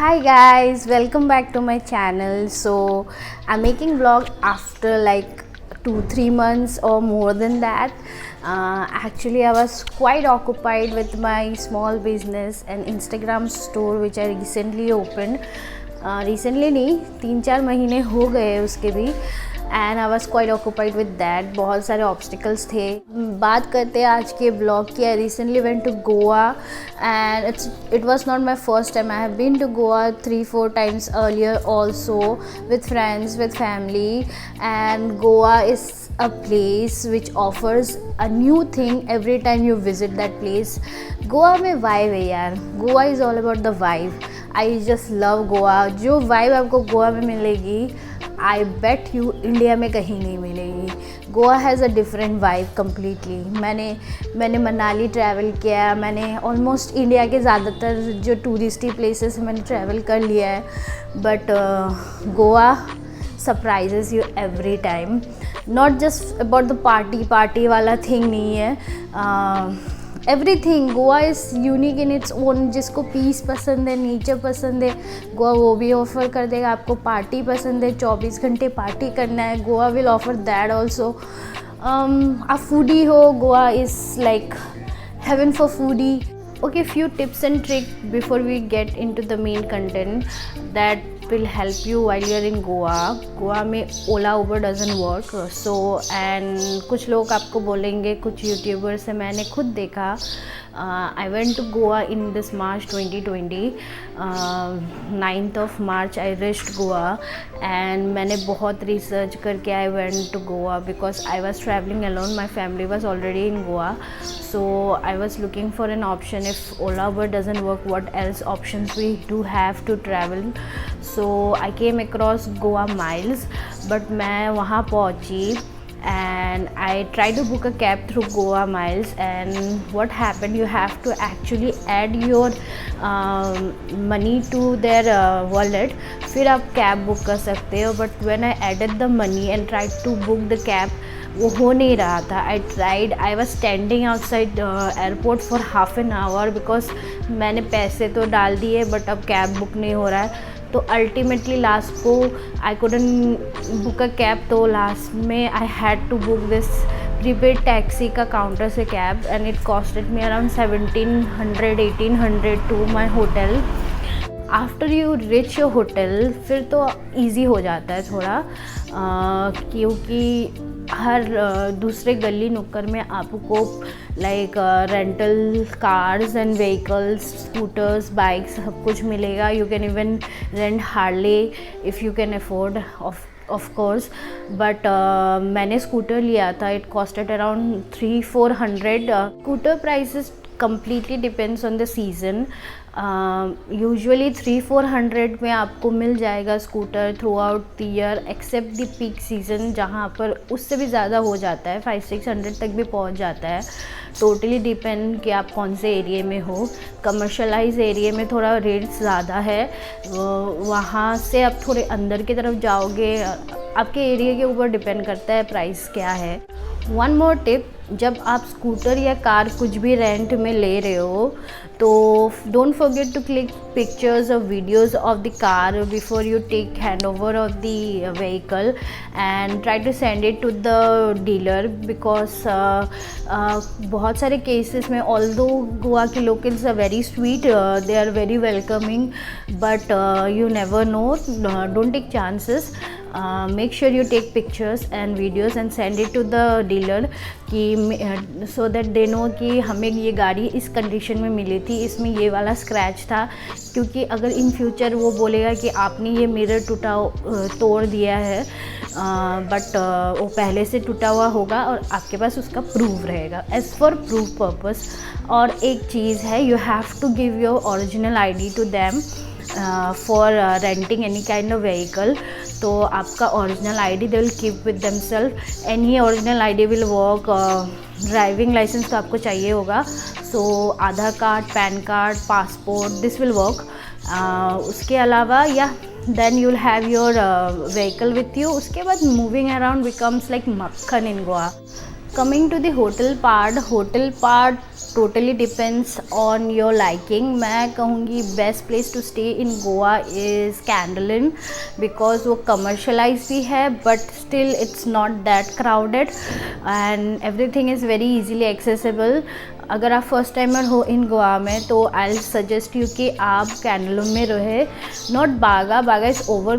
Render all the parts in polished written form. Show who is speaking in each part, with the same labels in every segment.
Speaker 1: Hi guys, welcome back to my channel. So I'm making vlog after like 2-3 months or more than that. Actually I was quite occupied with my small business and Instagram store which I recently opened. Recently नहीं 3-4 महीने हो गए उसके भी and I was quite occupied with that. बहुत सारे obstacles थे. बात करते हैं आज के ब्लॉग की. I recently went to Goa and it was not my first time. I have been to Goa 3-4 times earlier also with friends, with family, and Goa is a place which offers a new thing every time you visit that place. Goa में vibe है यार. Goa is all about the vibe. I just love Goa. जो vibe आपको गोवा में मिलेगी आई bet you India में कहीं नहीं मिलेगी. Goa has a different vibe completely. मैंने मनाली ट्रैवल किया. मैंने ऑलमोस्ट इंडिया के ज़्यादातर जो टूरिस्टी प्लेसेस मैंने ट्रैवल कर लिया है. But Goa surprises you every time. Not just about the party वाला थिंग नहीं है. Everything Goa is unique in its own. जिसको पीस पसंद है, नेचर पसंद है, गोवा वो भी ऑफ़र कर देगा. आपको पार्टी पसंद है, 24 घंटे पार्टी करना है, Goa will offer that also. आप फूडी हो, Goa is like heaven for foodie. Okay, few tips and tricks before we get into the main content that will help you while you're in Goa. Goa में ओला उबर doesn't work. So and कुछ लोग आपको बोलेंगे, कुछ YouTubers से मैंने खुद देखा. I went to Goa in this March 2020. 9th of March I reached Goa and मैंने बहुत रिसर्च करके I went to Goa because I was traveling alone. My family was already in Goa. So I was looking for an option. If Ola Uber doesn't work, what else options we do have to travel. So I came across Goa Miles. But मैं वहाँ पहुँची and I tried to book a cab through Goa Miles, and what happened, you have to actually add your money to their wallet. फिर आप cab book कर सकते हो. But when I added the money and tried to book the cab, वो हो नहीं रहा था. I was standing outside airport for half an hour because मैंने पैसे तो डाल दिए बट अब कैब बुक नहीं हो रहा है. तो अल्टीमेटली लास्ट को I couldn't book a cab. तो लास्ट में I had to book this prepaid taxi का काउंटर से cab and it costed me around 1700-1800 to my hotel. After you reach your hotel फिर तो ईज़ी हो जाता है थोड़ा, क्योंकि हर दूसरे गली नुक्कड़ में आपको like rental cars and vehicles, scooters, bikes सब कुछ मिलेगा. You can even rent Harley if you can afford of course. But मैंने स्कूटर लिया था. It costed around 300-400. Scooter prices completely depends on the season. Usually 300-400 में आपको मिल जाएगा scooter throughout the year except the peak season जहाँ पर उससे भी ज़्यादा हो जाता है. 500-600 तक भी पहुँच जाता है. टोटली डिपेंड कि आप कौन से एरिया में हो. कमर्शलाइज एरिया में थोड़ा रेट्स ज़्यादा है. वहाँ से आप थोड़े अंदर की तरफ जाओगे, आपके एरिया के ऊपर डिपेंड करता है प्राइस क्या है. वन मोर टिप, जब आप स्कूटर या कार कुछ भी रेंट में ले रहे हो तो don't forget to click pictures और videos of the car before you take hand over of the vehicle and try to send it to the dealer. Because बहुत सारे केसेस में ऑल्दो गोवा के locals are very sweet, they are very welcoming, but you never know. Don't take chances. Make sure you take pictures and videos and send it to the dealer कि so that they know कि हमें ये गाड़ी इस condition में मिली थी, इसमें ये वाला स्क्रैच था. क्योंकि अगर इन फ्यूचर वो बोलेगा कि आपने ये मिरर तोड़ दिया है बट वो पहले से टूटा हुआ होगा और आपके पास उसका प्रूफ रहेगा एज़ फॉर प्रूफ पर्पस. और एक चीज़ है, you have to give your original ID to them for renting any kind of vehicle. तो आपका original ID they will keep with themself. Any original ID will work. Driving licence तो आपको चाहिए होगा. So Aadhaar card, PAN card, passport, this will work. उसके अलावा या then you will have your vehicle with you. उसके बाद moving around becomes like makkhan in Goa. Coming to the hotel part totally depends on your liking. मैं कहूँगी best place to stay in Goa is Candolim because वो commercialize भी है but still it's not that crowded and everything is very easily accessible. अगर आप first timer हो इन गोवा में तो आई सजेस्ट यू कि आप कैंडलूम में रहे, not Baga is over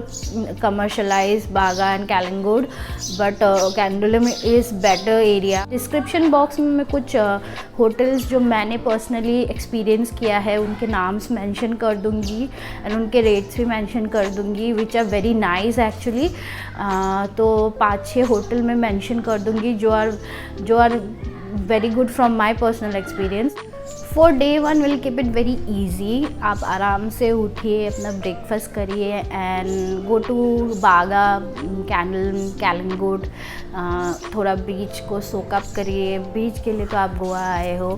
Speaker 1: commercialise, Baga and Calangute, but Candolim is better area. Description box में मैं कुछ होटल्स जो मैंने पर्सनली एक्सपीरियंस किया है उनके नाम्स मेंशन कर दूंगी एंड उनके रेट्स भी मेंशन कर दूंगी which are very nice actually. तो 5-6 होटल में मेंशन कर दूंगी जो आर very good from my personal experience. For day 1 we'll keep it very easy. आप आराम से उठिए, अपना ब्रेकफास्ट करिए एंड गो टू बागा, कैलिंगुड, थोड़ा बीच को सोकअप करिए। बीच के लिए तो आप गोवा आए हो,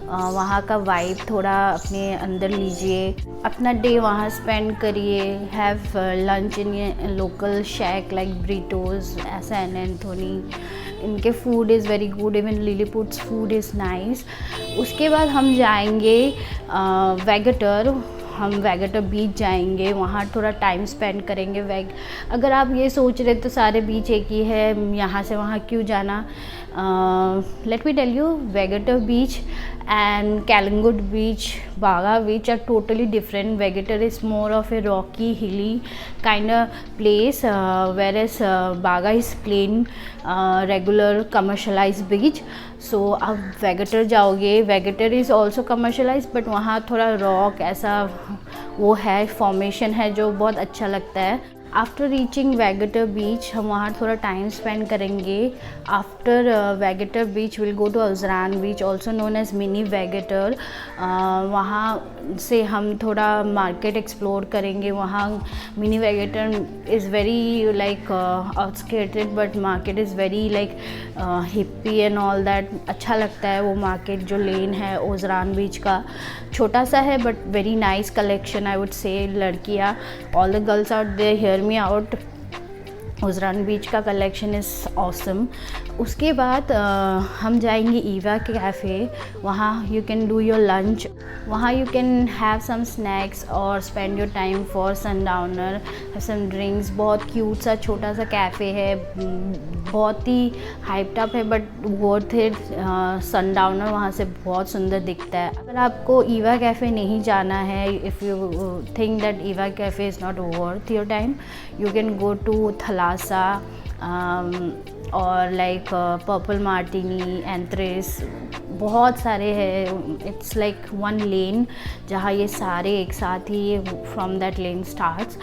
Speaker 1: वहाँ का वाइब थोड़ा अपने अंदर लीजिए, अपना डे वहाँ स्पेंड करिए। Have lunch in local shack like Britto's, San Anthony, इनके food is very good, even Lilliput's food is nice. उसके बाद हम जाएंगे वेगेटर, हम वेगेटर बीच जाएंगे, वहाँ थोड़ा टाइम स्पेंड करेंगे। अगर आप ये सोच रहे तो सारे बीच एक ही है, यहाँ से वहाँ क्यों जाना। Let me tell you, Vagator beach and Kalingut beach, Baga beach are totally different. Vegetar is more of a rocky, hilly kind of place, whereas Baga is plain, regular commercialized beach. So आप Vegetar जाओगे, Vegetar is also commercialized but वहाँ थोड़ा rock ऐसा वो है, formation है जो बहुत अच्छा लगता है। आफ्टर रीचिंग वेगेटर बीच हम वहाँ थोड़ा टाइम स्पेंड करेंगे। After Vagator beach will go to Ozran beach, also known as mini Vagator. वहाँ से हम थोड़ा मार्केट एक्सप्लोर करेंगे। वहाँ mini Vagator is very like outskirted but market is very like hippie and all that. अच्छा लगता है वो मार्केट, जो लेन है उजरान बीच का, छोटा सा है but very nice collection I would say. लड़कियाँ, all the girls out there hear me out, Ozran beach का कलेक्शन इज़ ऑसम। उसके बाद हम जाएंगे ईवा के कैफ़े, वहाँ you can do your lunch, वहाँ you can have some snacks और spend your time for sundowner, some drinks. बहुत क्यूट सा छोटा सा कैफ़े है, बहुत ही हाइप्ड अप है बट वर्थ इट। सनडाउनर वहाँ से बहुत सुंदर दिखता है। अगर आपको ईवा कैफ़े नहीं जाना है, if you think that Eva cafe is not worth your time, you can go to Thalassa और लाइक पर्पल मार्टिनी, एंथ्रेस, बहुत सारे हैं। इट्स लाइक वन लेन जहाँ ये सारे एक साथ ही from that lane starts.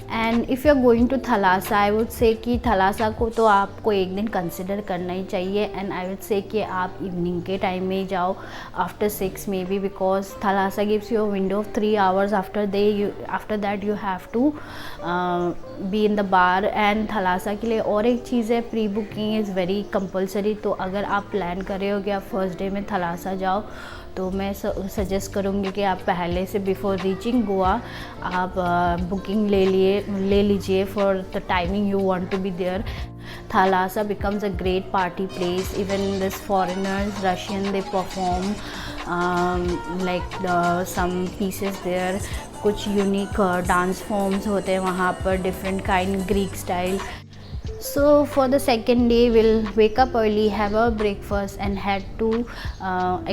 Speaker 1: And if you are going to Thalassa, I would say कि थलासा को तो आपको एक दिन कंसिडर करना ही चाहिए एंड आई वुड से कि आप इवनिंग के टाइम में ही जाओ, after 6 maybe, because Thalassa gives you a window of 3 hours। After that you have to be in the bar. And Thalassa के लिए और एक चीज़ है, pre booking is very compulsory. तो अगर आप प्लान कर रहे हो कि आप फर्स्ट डे में थलासा जाओ तो मैं सजेस्ट करूँगी कि आप पहले से बिफोर रीचिंग गोवा आप बुकिंग ले लीजिए for the timing you want to be there. Thalassa becomes a great party place. Even this foreigners, Russian, they perform like some pieces there. कुछ यूनिक डांस फॉर्म्स होते हैं वहाँ पर, different kind, Greek style. So for the second day we'll wake up early, have a breakfast and head to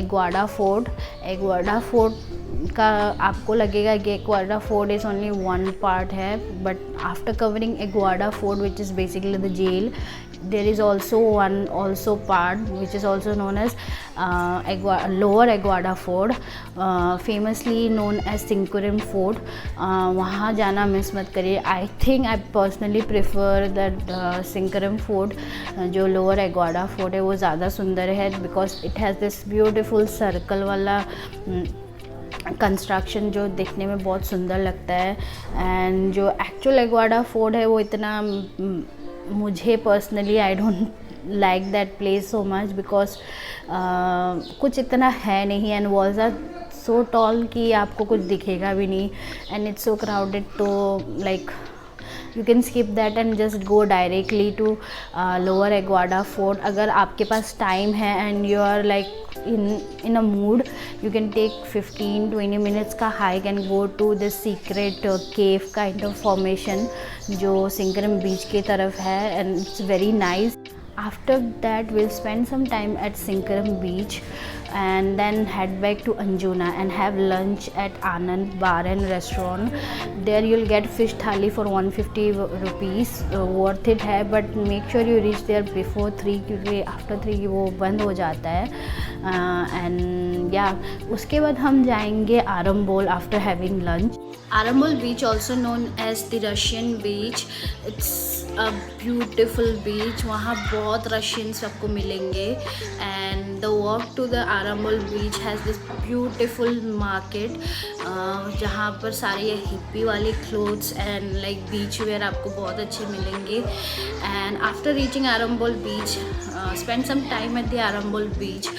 Speaker 1: Aguada Fort. Aguada Fort का आपको लगेगा कि Aguada Fort is only one part है, but after covering Aguada Fort, which is basically the jail, there is also one part which is also known as Lower Aguada Fort, famously known as Sinkurim Fort. वहाँ जाना miss मत करिए। I think I personally prefer that Sinkurim Fort, जो lower एग्वाडा fort है वो ज़्यादा सुंदर है because it has this beautiful circle वाला कंस्ट्रक्शन जो देखने में बहुत सुंदर लगता है। एंड जो एक्चुअल एग्वाडा फोर्ट है वो इतना, मुझे personally I don't like that place so much because कुछ इतना है नहीं and walls are so tall कि आपको कुछ दिखेगा भी नहीं एंड इट्स सो क्राउडेड। तो like you can skip that and just go directly to Lower Aguada Fort. अगर आपके पास time है and you are like in a mood, you can take 15-20 minutes का hike and go to this secret cave kind of formation जो सिंकरम बीच की तरफ है, and it's very nice. After that we'll spend some time at Sinkaram beach and then head back to Anjuna and have lunch at Anand bar and restaurant. There you'll get fish thali for 150 rupees. Worth it है, but make sure you reach there before 3 क्योंकि after 3 वो बंद हो जाता है. And yeah, उसके बाद हम जाएंगे Arambol after having lunch. Arambol beach, also known as the Russian beach, it's a beautiful beach. वहाँ बहुत रशियंस आपको मिलेंगे. And the walk to the Arambol beach has this beautiful market जहाँ पर सारे ये हिप्पी वाले clothes and like beach wear आपको बहुत अच्छे मिलेंगे. And after reaching Arambol beach, spend some time at the Arambol beach.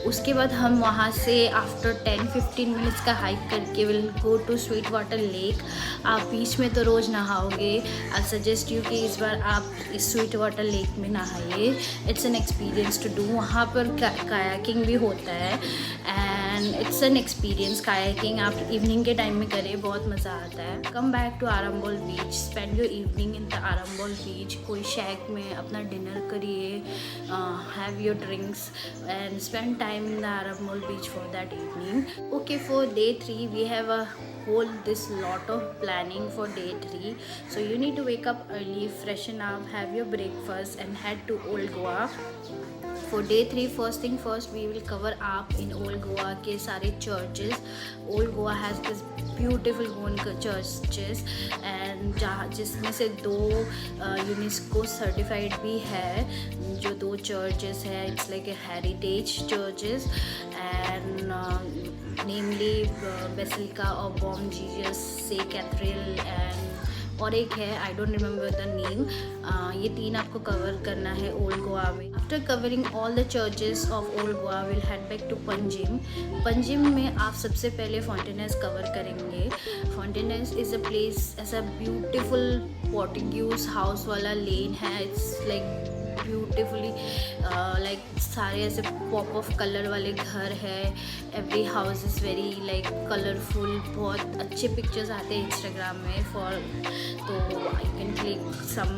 Speaker 1: उसके बाद हम वहाँ से आफ्टर 10-15 मिनट्स का हाइक करके will go to sweet water lake. आप बीच में तो रोज़ नहाओगे, आई सजेस्ट यू कि इस बार आप इस स्वीट वाटर लेक में नहाइए. It's an experience to do. वहाँ पर कायाकिंग भी होता है and it's an experience. Kayaking आप इवनिंग के टाइम में करें, बहुत मज़ा आता है. Come back to Arambol beach, spend your evening in the Arambol beach. कोई शैक में अपना डिनर करिए, have your drinks and spend time in the Arambol beach for that evening. Okay, for day 3 we have a whole this lot of planning for day 3. So you need to wake up early, freshen up, have your breakfast and head to Old Goa. For day 3, first thing first, we will cover up in Old Goa के सारे churches. Old Goa has this beautiful Goan churches and जिसमें से 2 UNESCO certified भी है. जो 2 churches है, it's like a heritage churches and namely Basilica of Bom Jesus, St. Cathedral and और एक है, I don't remember the name. ये 3 आपको कवर करना है ओल्ड गोवा में. After covering all the churches of old Goa will head back to Panjim. Panjim में आप सबसे पहले फॉन्टेनेस कवर करेंगे. फॉन्टेनेस इज़ अ प्लेस, ऐसा ब्यूटीफुल पोर्टुगीज हाउस वाला लेन है. इट्स लाइक ब्यूटिफुली लाइक सारे ऐसे पॉप ऑफ कलर वाले घर है. Every house is very like colourful. बहुत अच्छे पिक्चर्स आते हैं इंस्टाग्राम में तो I can click some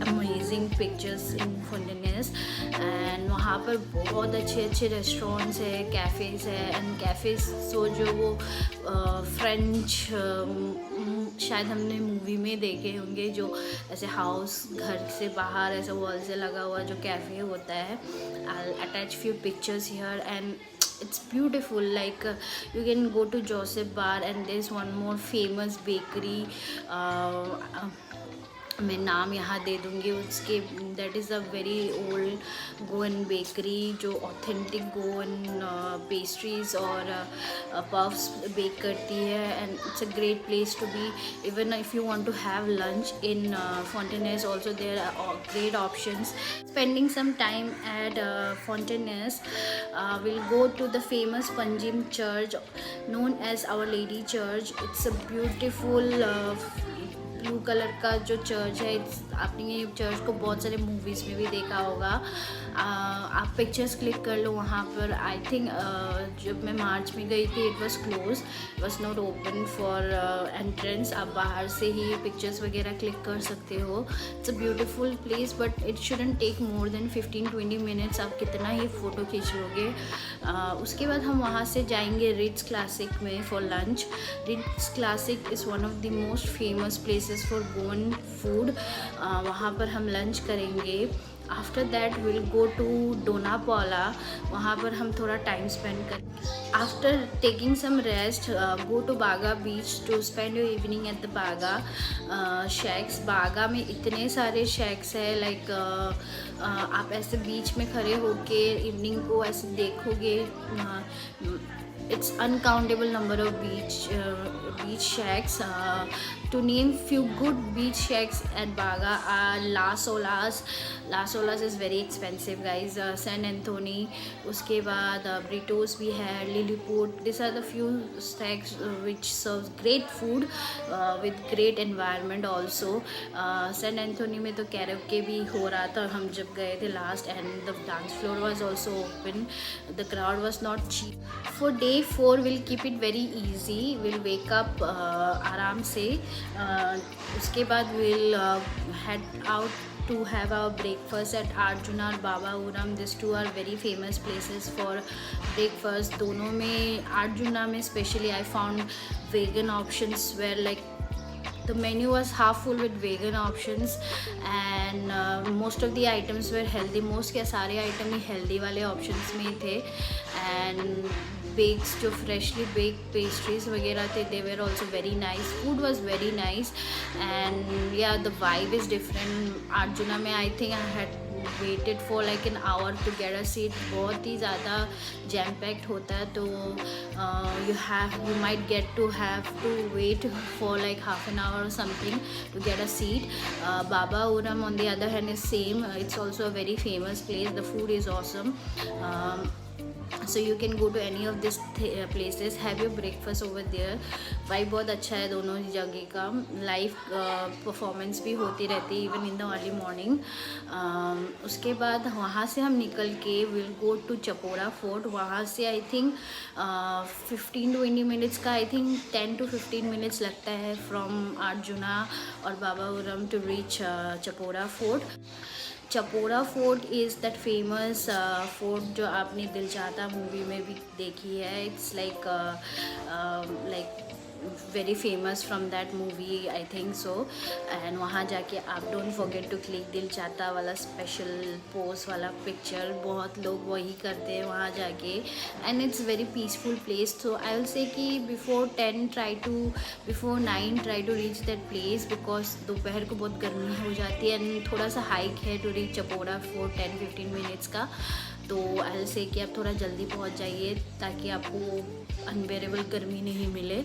Speaker 1: amazing pictures in Fontainhas. And वहाँ पर बहुत अच्छे अच्छे रेस्टोरेंट्स है, कैफ़ेज़ है एंड कैफ़ेज़ जो वो फ्रेंच शायद हमने मूवी में देखे होंगे, जो ऐसे हाउस घर से बाहर ऐसे वॉल से लगा हुआ जो कैफ़े होता है. आई attach few pictures here and it's beautiful. Like you can go to Joseph bar and there's one more famous bakery. मैं नाम यहाँ दे दूँगी उसके. That is a very old Goan bakery जो ऑथेंटिक गोवन पेस्ट्रीज़ और पफ्स बेक करती है. And it's a great place to be. Even if you want to have lunch in Fontaines also there are great options. Spending some time at Fontaines, we'll go to the famous Panjim church known as Our Lady Church. It's a beautiful blue colour का जो church है. आपने ये church को बहुत सारे movies में भी देखा होगा. आप पिक्चर्स क्लिक कर लो वहाँ पर. आई थिंक जब मैं मार्च में गई थी it was close, it was not open for entrance. आप बाहर से ही पिक्चर्स वगैरह क्लिक कर सकते हो. It's a beautiful place but it shouldn't take more than 15-20 minutes. आप कितना ही फ़ोटो खींच लोगे. उसके बाद हम वहाँ से जाएंगे रिट्स क्लासिक में for lunch. Ritz Classic is one of the most famous places for Goan food. वहाँ पर हम लंच करेंगे. After that will go to Dona Paula. वहाँ पर हम थोड़ा टाइम स्पेंड करेंगे. After taking some rest go to Baga beach to spend your evening at the Baga shacks. Baga में इतने सारे शैक्स है. लाइक आप ऐसे बीच में खड़े होके इवनिंग को ऐसे देखोगे. it's uncountable number of beach shacks. To name few good beach shacks at Baga are Las Olas. Las Olas is very expensive guys. San Anthony, उसके बाद Britos भी है, Lilliput. These are the few shacks which serves great food with great environment also. San Anthony में तो karaoke भी हो रहा था हम जब गए थे last, and the dance floor was also open. The crowd was not cheap. For day 4 we'll keep it very easy. We'll wake up आराम से. उसके बाद we'll head out to have our breakfast at Arjuna और Baba Uram. These two are very famous places for breakfast. दोनों में Arjuna में specially I found vegan options where like the menu was half full with vegan options, and most of the items were healthy. Most क्या सारे item ही healthy वाले options में थे, and bakes जो freshly baked pastries वगैरह थे, they were also very nice. Food was very nice, and yeah, the vibe is different. Arjuna में I think I had waited for like an hour to get a seat. बहुत ही ज़्यादा jam packed होता है, तो you might get to have to wait for like half an hour or something to get a seat. Baba Uram on the other hand is same. It's also a very famous place. The food is awesome. So you can go to any of these places, have your breakfast over there. Vibe बहुत अच्छा है दोनों ही जगह का. Live performance भी होती रहती है even in the early morning. उसके बाद वहाँ से हम निकल के will go to Chapora fort. वहाँ से आई थिंक 15-20 मिनट्स का, आई थिंक 10 to 15 मिनट्स लगता है फ्रॉम अर्जुना और Baba Au Rhum to reach Chapora fort. Chapora fort is that famous fort जो आपने दिल चाहता मूवी में भी देखी है. It's like very famous from that movie, I think so. And वहाँ जाके आप don't forget to click दिल चाहता वाला special pose वाला picture. बहुत लोग वही करते हैं वहाँ जाके, and it's very peaceful place. So I will say कि before 9 try to reach that place, because दोपहर को बहुत गर्मी हो जाती है and थोड़ा सा hike है to reach Chapora for 10-15 minutes का. तो आई विल से कि आप थोड़ा जल्दी पहुंच जाइए ताकि आपको अनबेरेबल गर्मी नहीं मिले.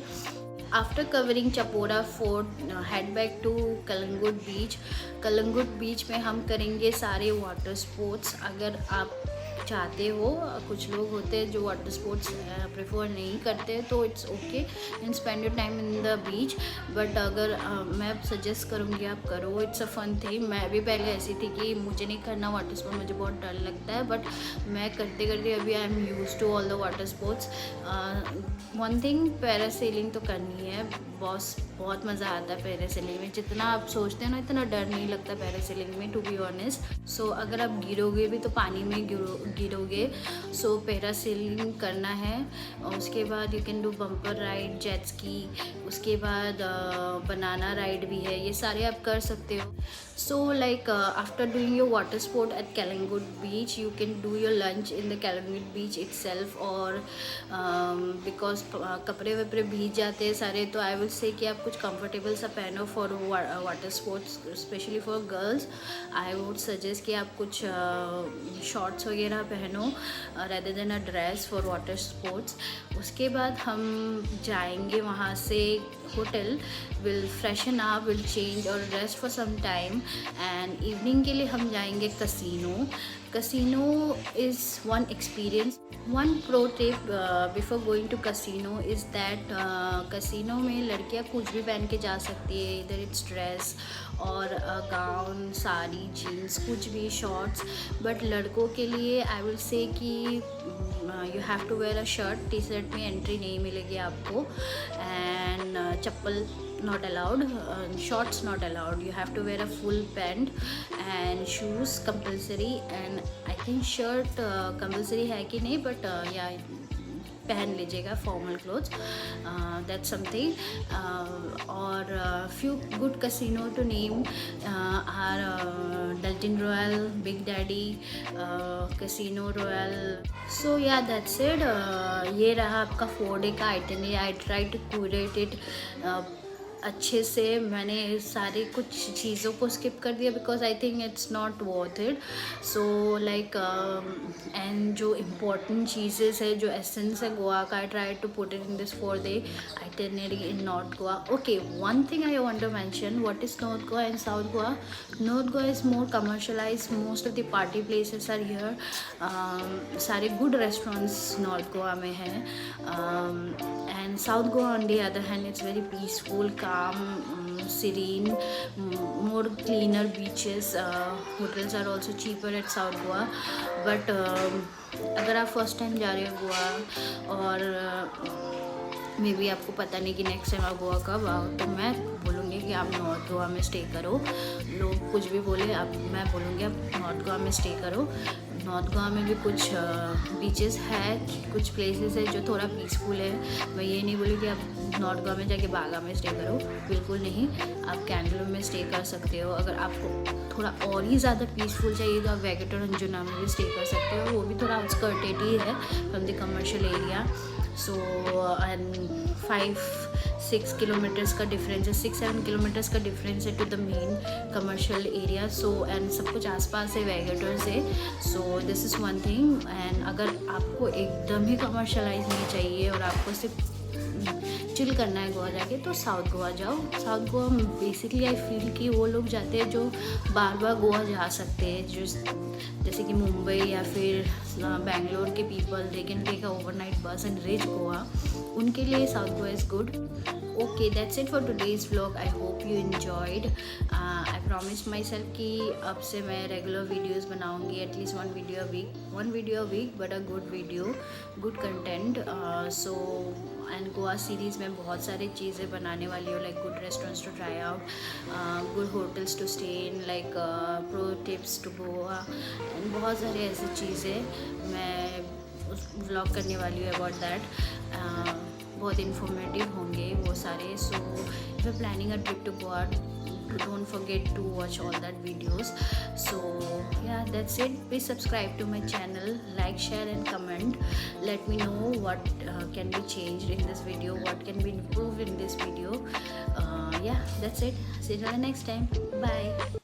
Speaker 1: After covering Chapora fort, head back to Calangute beach. Calangute beach में हम करेंगे सारे वाटर स्पोर्ट्स. अगर आप चाहते हो, कुछ लोग होते हैं जो वाटर स्पोर्ट्स प्रेफर नहीं करते, तो it's okay and spend your time in the beach. But अगर मैं सजेस्ट करूँगी आप करो, इट्स अ फन थिंग. मैं भी पहले ऐसी थी कि मुझे नहीं करना वाटर स्पोर्ट, मुझे बहुत डर लगता है, बट मैं करते करते अभी I am use to all the water sports. One thing, parasailing तो करनी है. बहुत मज़ा आता है पैरासेलिंग में. जितना आप सोचते हैं ना इतना डर नहीं लगता पैरासेलिंग में, टू बी ऑनेस्ट. सो अगर आप गिरोगे भी तो पानी में गिरोगे. सो पैरासेलिंग करना है. उसके बाद you can do bumper ride, jet ski. उसके बाद बनाना राइड भी है. ये सारे आप कर सकते हो. So like after doing your water sport at Kalangut beach, you can do your lunch in the Kalangut beach itself, or because कपड़े वपड़े भीग जाते हैं सारे, तो आई विल से कि आप कुछ कंफर्टेबल सा पहनो for water sports. Specially for girls I would suggest कि आप कुछ शॉर्ट्स वगैरह पहनो rather than a dress for water sports. उसके बाद हम जाएंगे वहाँ से hotel, will freshen up, will change और rest for some time, and evening के लिए हम जाएंगे casino. Casino is one experience. One pro tip before going to casino is that casino में लड़कियाँ कुछ भी पहन के जा सकती है. इधर इट्स ड्रेस और गाउन, साड़ी, जीन्स, कुछ भी, शॉर्ट्स. बट लड़कों के लिए आई विल से कि you have to wear a shirt. T shirt में एंट्री नहीं मिलेगी आपको, and chappal not allowed, shorts not allowed. You have to wear a full pant and shoes compulsory, and I think shirt compulsory है कि नहीं, but yeah, पहन लीजिएगा formal clothes. That's something. और few good casino to name are Deltin Royale, Big Daddy, Casino Royale. So yeah that's it. ये रहा आपका 4 day का itinerary. I try to curate it अच्छे से मैंने सारी कुछ चीज़ों को स्किप कर दिया because I think it's not worth it. So like and जो इम्पोर्टेंट चीज़ेस है, जो एसेंस है गोवा का, I try to put it in this 4-day itinerary in North Goa. Okay, one thing I want to mention, what is North Goa and South Goa? North Goa is more commercialized. Most of the party places are here. सारे good restaurants North Goa में हैं. And South Goa on the other hand, it's very peaceful, calm, serene, more cleaner beaches. Hotels are also cheaper at South Goa. But अगर आप first time जा रहे हो गोवा और may be आपको पता नहीं कि नेक्स्ट टाइम आप गोवा कब आओ, तो मैं बोलूँगी कि आप नॉर्थ गोवा में स्टे करो. लोग कुछ भी बोले, मैं बोलूँगी आप नॉर्थ गोवा में स्टे करो. नॉर्थ गोवा में भी कुछ बीचेस है, कुछ प्लेसेस है जो थोड़ा पीसफुल है. मैं ये नहीं बोली कि आप नॉर्थ गोवा में जाके बागा में स्टे करो, बिल्कुल नहीं. आप कैंडलूम में स्टे कर सकते हो. अगर आपको थोड़ा और ही ज़्यादा पीसफुल चाहिए तो आप वेगेटर अंजुना में भी स्टे कर सकते हो. वो भी थोड़ा आउटस्कर्टेड ही है from the commercial area. So and 5-6 kilometres का डिफरेंस है, 6-7 किलोमीटर्स का डिफरेंस है to the main commercial area. So and सब कुछ आसपास है, वेगेटर्स है. So this is one thing. And अगर आपको एकदम ही कमर्शलाइज नहीं चाहिए और आपको सिर्फ चिल करना है गोवा जाके, तो साउथ गोवा जाओ. South Goa basically I feel कि वो लोग जाते हैं जो बार बार गोवा जा सकते हैं, जैसे कि मुंबई या फिर बेंगलोर के people, they can take a overnight bus and reach Goa. उनके लिए south Goa is good. Okay, that's it for today's vlog. I hope you enjoyed. I promised myself कि अब से मैं regular videos बनाऊँगी, at least one video a week, but a good video, good content. So and Goa series में बहुत सारी चीज़ें बनाने वाली हूँ, like good restaurants to try out, good hotels to stay in, like pro tips to Goa, and बहुत सारी ऐसी चीज़ें मैं उस vlog करने वाली हूँ about that. बहुत इन्फॉर्मेटिव होंगे वो सारे. So if you planning a trip to Goa, don't forget to watch all that videos. So yeah, that's it. Please subscribe to my channel, like, share and comment. Let me know what can be changed in this video, what can be improved in this video. Yeah, that's it. See you till the next time. Bye.